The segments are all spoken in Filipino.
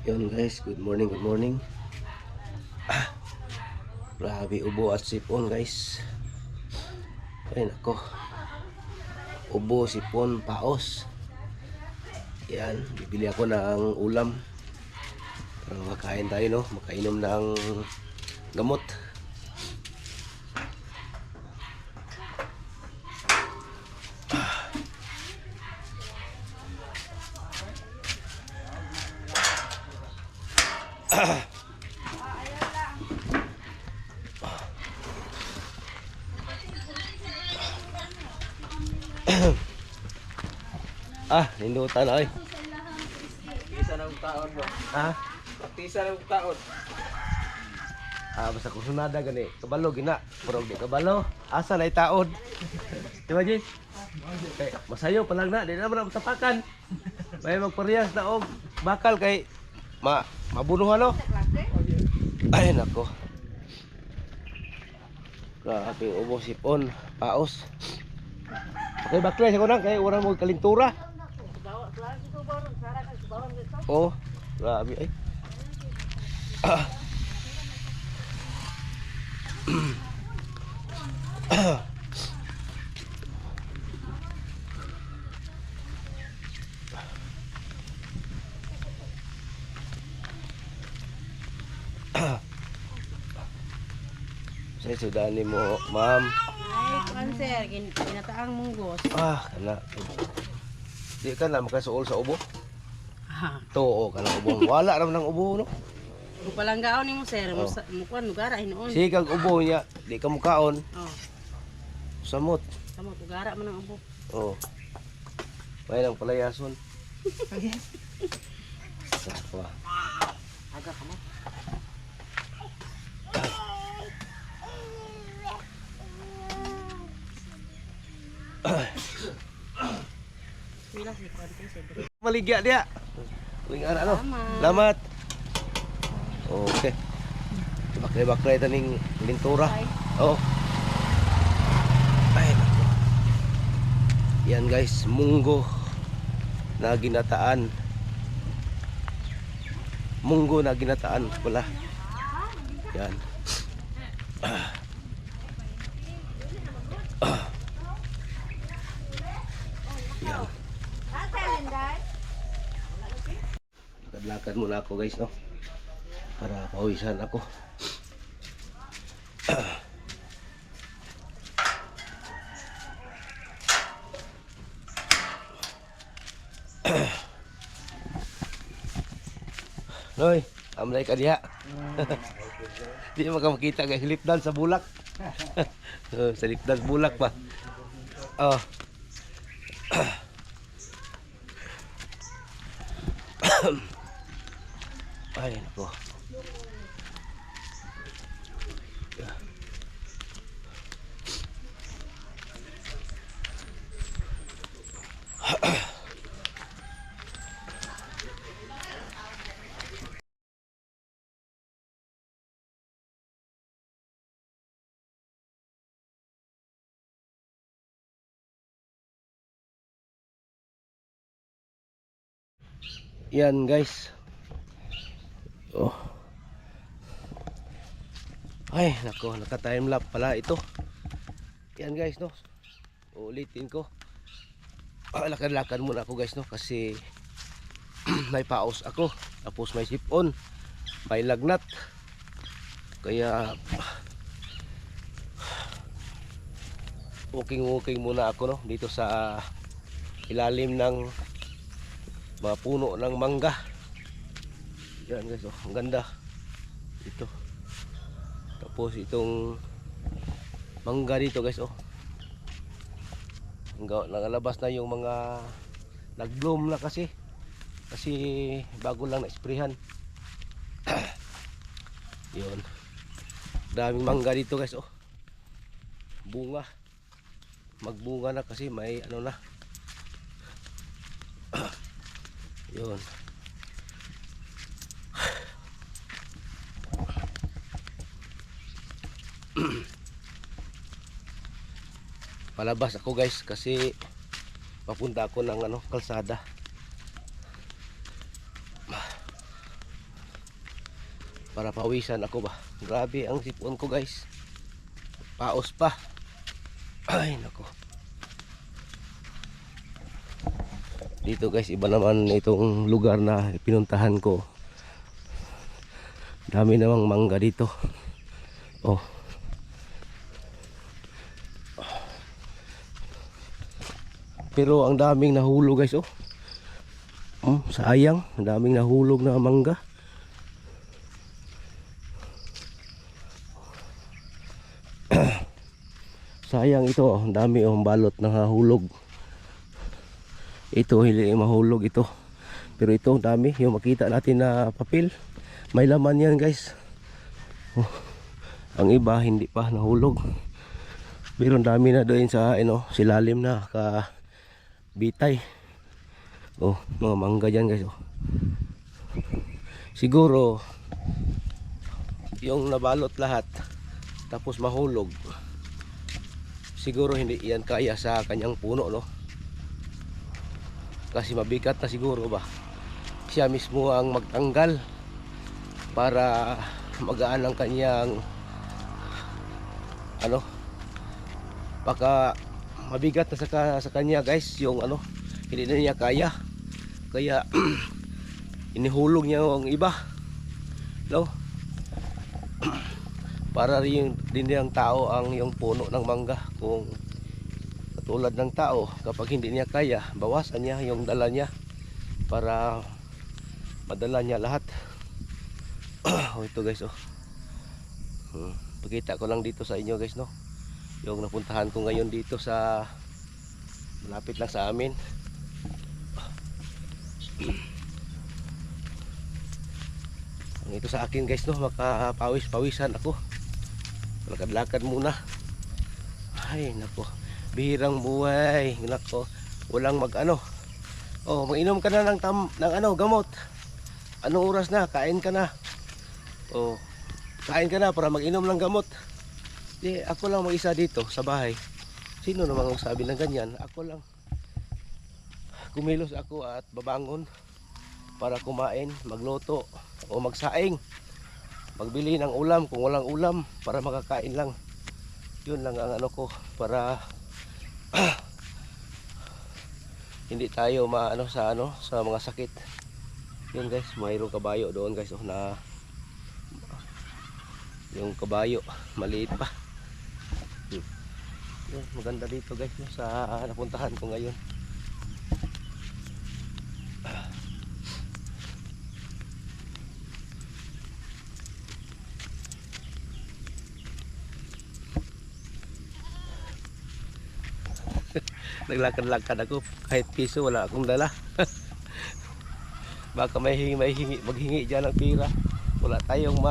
Yun guys, good morning, good morning. Grabe, ubo at sipon guys. Ay nako, ubo, sipon, paos. Yan, bibili ako ng ulam para makain tayo, no? Makainom ng gamot. Nindutan ay. Tisa ng taon mo. Ah, Tisa ng taon. basta kung sunada gani, kabalo gina. Pero di kabalo, asa na itaod. Di ba, Jay? Kay masayo pa lang na, di na man tapakan. May magparehas na og bakal kay mabunuhan, no? Ay nako. Grabe, ubo, sipon, paos. Okay, bakla sa kunang kay wala mo kalintura. Oh, grabe ay. Saya sudah ni mo, ma'am. Ay, cancer, ginataang munggos. Kana. Di ka na makasuol sa ubo. Ha. Too ka ng ubo. Wala naman ng ubo, no? Kung palanggaon ni mo, sir, Oh. mukuan, lugara, hinoon. Sige kag ubo niya, di ka mukaon. Oh, Samot. tama, lugara man ang ubo. Oh. May lang palayason. Sakwa. Aga ka mo. Wala si Kwante, sir. Maligya dia. Uy, ano? Salamat. Salamat. Okay. Bakray-bakray taning lintura. Oh. Ay, nako. Yan guys, munggo na ginataan. Munggo na ginataan pala. Yan. Yan. Lakad muna ako guys, no? Para pawisan ako. Noy, amlay ka diha. Di makita guys, lipdan sa bulak. Sa lipdan sa bulak pa. Oh. Ay, nako. Yan guys. Oh. Ay, nako, naka-time lapse pala ito. Yan guys, no. Uulitin ko. Lakad-lakad muna ako guys, no, kasi may paos ako. Tapos may sipon, may lagnat. Kaya walking muna ako, no, dito sa ilalim ng mga puno ng mangga. Yan guys, oh, ang ganda ito. Tapos itong mangga dito guys, oh, nagalabas na yung mga nag-bloom na kasi bago lang na-sprayhan. Yun, daming mangga dito guys, oh, bunga, magbunga na kasi may ano na. Yun. Palabas ako guys kasi papunta ako ng kalsada. para pawisan ako ba. Grabe ang sipon ko guys, paos pa. Ay nako, dito guys iba naman itong lugar na pinuntahan ko. Dami namang mangga dito. Oh, pero ang daming nahulog guys. Oh, sayang, ang daming nahulog na mangga. Sayang ito, ang dami ang balot na nahulog. Ito hindi mahulog ito. Pero ito ang dami, yung makita natin na papel, may laman yan guys. Oh, ang iba hindi pa nahulog. Pero ang dami na doon sa silalim na bitay. Oh, mga mangga dyan guys. Oh. Siguro yung nabalot lahat tapos mahulog, siguro hindi yan kaya sa kanyang puno, no? Kasi mabigat na siguro ba. Siya mismo ang magtanggal para magaan ang kanyang baka mabigat na sa kanya guys, yung hindi na niya kaya. Kaya inihulog niya yung iba, no? Para rin yung tao ang yung puno ng mangga. Kung katulad ng tao, kapag hindi niya kaya, bawasan niya yung dala niya para madala niya lahat. Oh, ito guys, oh. Pakita ko lang dito sa inyo guys, no? Yung napuntahan ko ngayon dito sa malapit lang sa amin. Ang ito sa akin guys, no, makapawis-pawisan ako. Lakad-lakad muna. Ay nako, bihirang buhay. Nako, walang oh, mag-inom ka na ng gamot. Anong oras na? Kain ka na. Oh, kain ka na para mag-inom ng gamot. Di, ako lang mag-isa dito sa bahay. Sino namang sabi ng ganyan? Ako lang. Kumilos ako at babangon para kumain, magluto o magsaing, magbili ng ulam kung walang ulam para makakain lang. Yun lang ang ko para hindi tayo sa mga sakit. Yun guys, mayroong kabayo doon guys, na yung kabayo maliit pa. Yun, maganda dito guys, no, sa napuntahan ko ngayon. Naglakad-lakad ako, kahit piso wala akong dala. Baka maghingi dyan ng pira. Wala tayong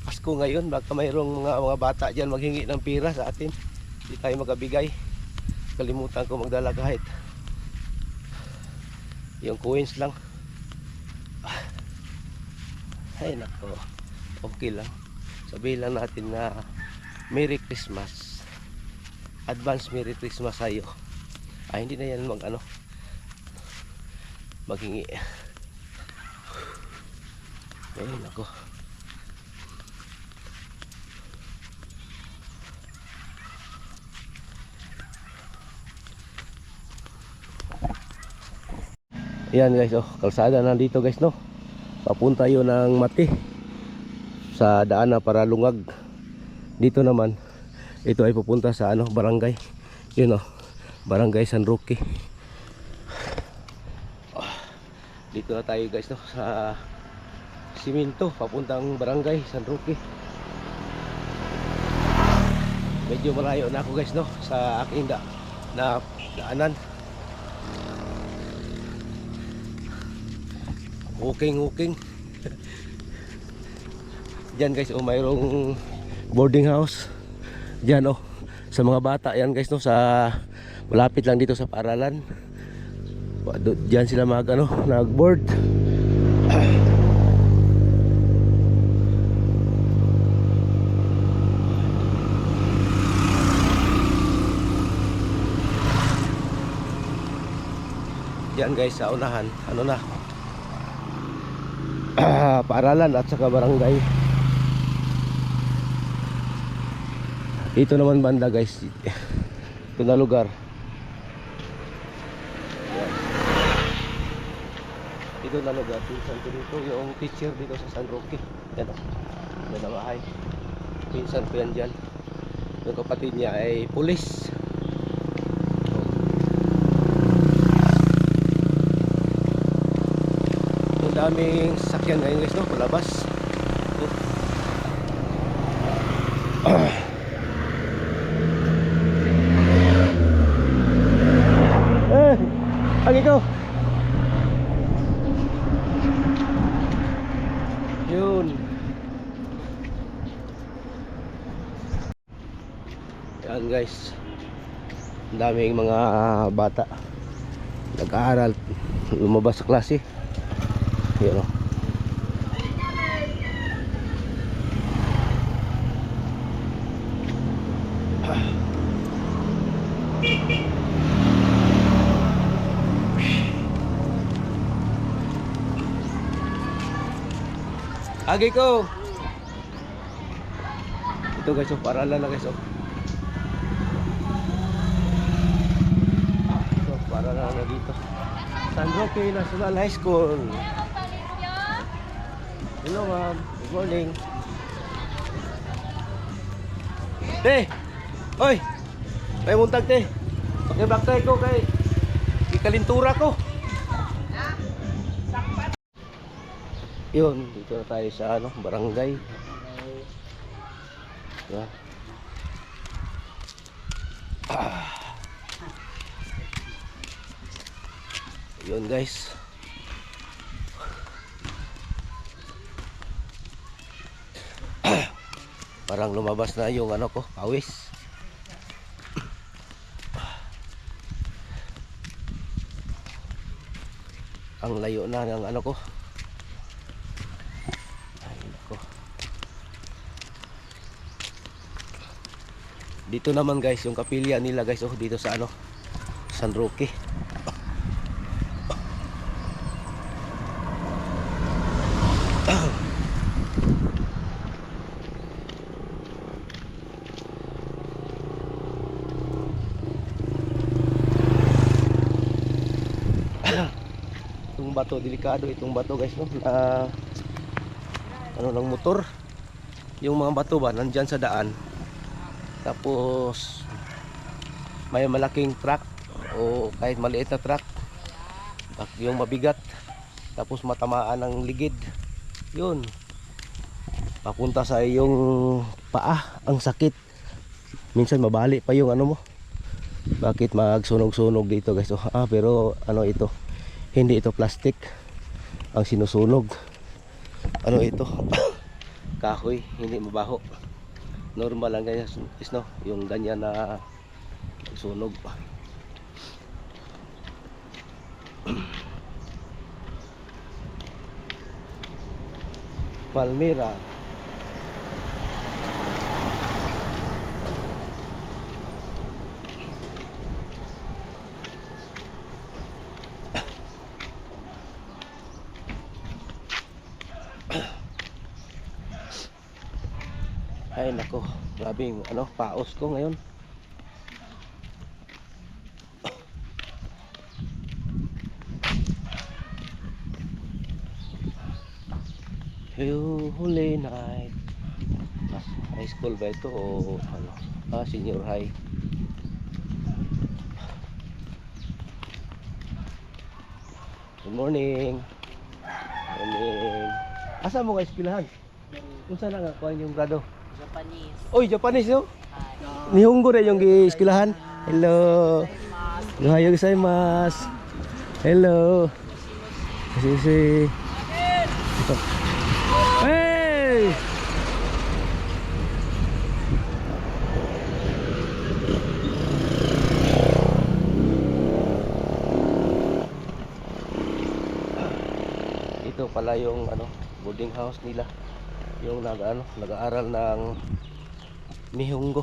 Pasko ngayon, baka mayroong mga bata dyan maghingi ng pira sa atin. Hindi tayo magabigay. Kalimutan ko magdala kahit yung coins lang. Ay nako, okay lang. Sabihin lang natin na Merry Christmas. Advance Merry Christmas sa'yo. Ay, hindi na yan maghingi. Ay nako. Ayan guys, kalsada nandito guys, no. Papunta yun ng Mati sa daan na para Lungag. Dito naman, ito ay pupunta sa barangay. Yun, Barangay San Roque. Dito na tayo guys, no, sa Siminto papuntang Barangay San Roque. Medyo malayo na ako guys, no, sa aking na daanan. Walking. Diyan guys, mayroong boarding house. Diyan sa mga bata yan guys, no, sa malapit lang dito sa paaralan. Diyan sila nag-board. Diyan guys sa unahan, paaralan at saka barangay. Ito naman banda guys, ito na lugar. Ito na lugar, pinsan ko dito, yung teacher dito sa San Roque. Yan o, yan ang bahay. Pinsan ko yan dyan. Yung kapatid niya ay pulis. Ang daming sasakyan ngayon guys, no? Palabas. Pagi ko. Yun. Yan guys. Ang daming mga bata nag-aaral, lumabas sa klase. Yan o. Agi ko. Ito guys, oh, paaralan na guys, oh. Ito, paaralan na dito. San Roque National High School. Hello ma'am, good morning. Te! Oy! May muntag te. Pakibaktay ko kay ikalintura ko. Yun, dito na tayo sa ano, barangay. Diba? Yun guys. Parang lumabas na yung ano ko, pawis. Ang layo na ng ano ko. Dito naman guys yung kapilya nila guys, oh, dito sa ano, San Roque. Itong bato, delikado itong bato guys, no, na ano ng motor. Yung mga bato ba nandyan sa daan. Tapos may malaking truck o kahit maliit na truck, yung mabigat, tapos matamaan ng ligid, yun, papunta sa iyong paa, ang sakit. Minsan mabali pa yung ano mo. Bakit magsunog-sunog dito guys? Pero ano ito, hindi ito plastic ang sinusunog. Ano ito? Kahoy, hindi mabaho. Normal lang ganyan is, no, yung ganyan na sunog. Palmira. Ay nako, grabing ano, paos ko ngayon. Holy night. High school ba ito o ano? Senior high. Good morning. Morning. Asa mo guys pilahan? Kung saan nga kuha yung grado? Japanese. Oy, Japanese yo. Nihongo na yung eskwelahan. Hello. Ohayo gozaimasu. Hello. Sisi. Hey. Ito pala yung ano, boarding house nila. Yung nag-aaral ng Nihongo.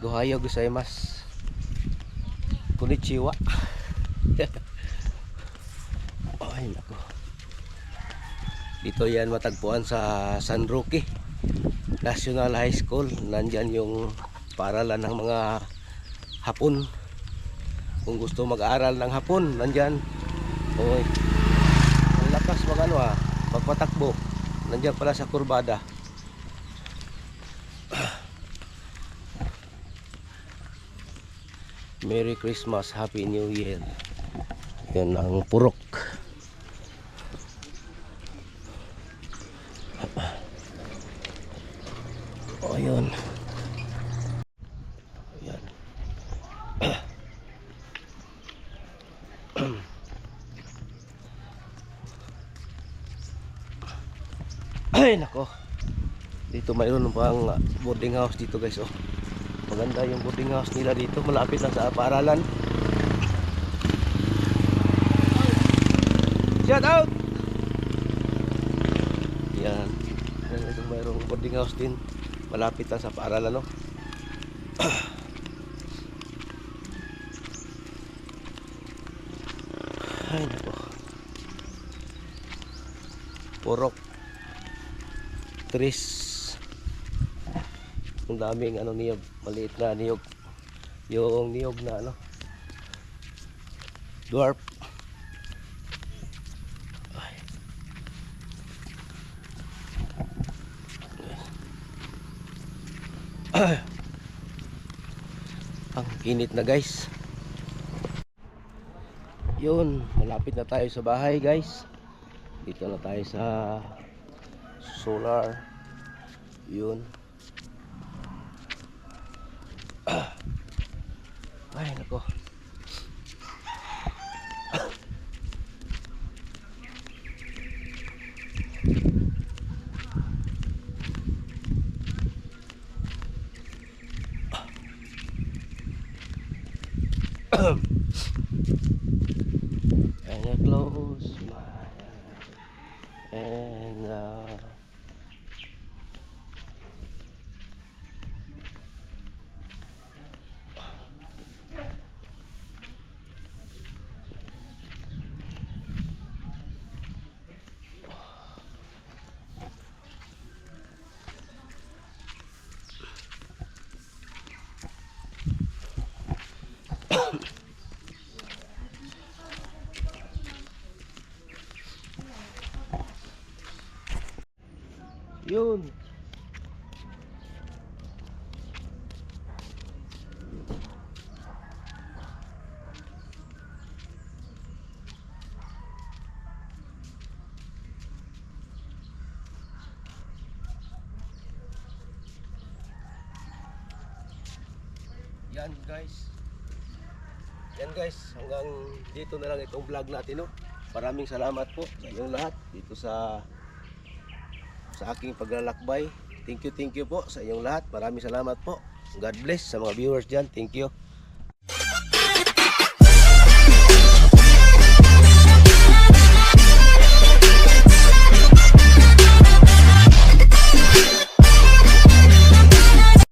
Ohayo gozaimasu. Konnichiwa. Ay nako. Dito yan matagpuan sa San Roque National High School. Nandyan yung paaralan ng mga Hapon. Kung gusto mag-aral ng Hapon, nandyan. Oy. Ang lakas magpatakbo. Nandyan pala sa kurbada. Merry Christmas, Happy New Year. Yan ang purok. O yun. Yan. Ay nako. Dito mayroon pang boarding house dito guys, oh. Maganda yung boarding house nila dito, malapit lang sa paaralan. Shout out. Yan. Ito mayroong boarding house din, malapit lang sa paaralan, no. Ay nako. Purok Tris. Ang daming niyog, maliit na niyog. Yung niyog na dwarf. Ay. Ang init na guys. Yun, malapit na tayo sa bahay guys. Dito na tayo sa solar. Yun. Ay nako. And I close my eyes and yun. Yan guys. Yan guys, hanggang dito na lang itong vlog natin, no. Maraming salamat po sa inyong lahat dito sa aking paglalakbay. Thank you po sa inyong lahat. Maraming salamat po. God bless sa mga viewers dyan. Thank you.